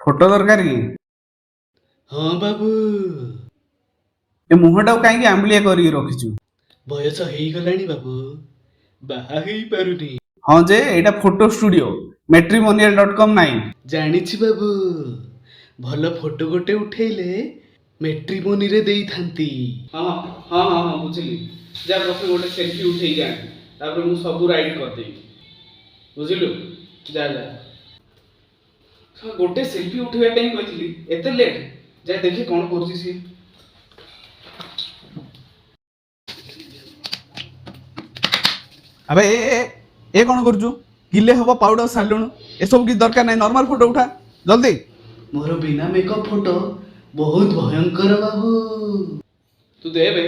Photo दरकार कि हाँ बाबू ए मुहटा कहीं आंबलिया कर रखिछु। बयस ହେଇଗଲାଣି बाबू बाहा ହେଇ ପାରୁନି। हाँ जे एटा फोटो स्टूडियो matrimonial.com नाइन। ଜାଣିଛି ବାବୁ ଭଲ ଫଟୋ ଗୋଟେ ଉଠେଇଲେ ମେଟ୍ରିମୋନିରେ ଦେଇଥାନ୍ତି। हाँ हाँ हाँ हाँ बुझिली जा बस गोटे सेल्फी उठेई जा तापर मु सब राइट कर देई बुझिलु जा जा गोटे सेल्फी उठेबा पई कहितली एते लेट जा देखि कोन करछि सी। अबे ए कोन करछु किले हबो पाउडर सालुन ए सब की दरकार नै नॉर्मल फोटो उठा जल्दी। ମୋର ବିନା ମେକଅପ୍ ଫଟୋ ବହୁତ ଭୟଙ୍କର ବାବୁ। तू देबे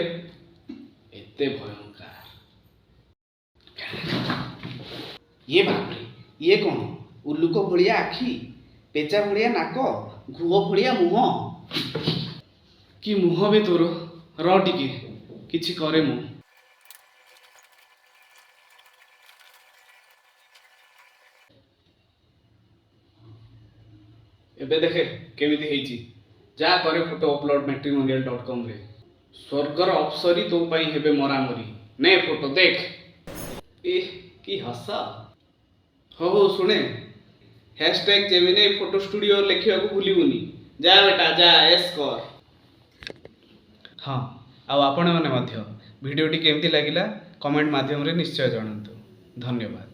एते भयंकर ये बाप रे ये कौन उल्लुक भलिया आखि पेचा भलिया नाक घुओ भलिया मुह कि मुह बे तोर र टिके किछि करे मु एबे देखे केमिति हेची जा करे फोटो अपलोड matrimonial.com रे स्वर्गर अप्सरी तो पाई हेबे मरामरी ने फोटो देख ए की हसा हो सुने हैशटैग जेमिनी फोटो स्टूडियो लिखिया को भूलिबुनी जा बेटा जा एस कर। हाँ आ आपण माने मध्य वीडियोटी केमती लागिला कमेंट माध्यम रे निश्चय जणांतु। धन्यवाद।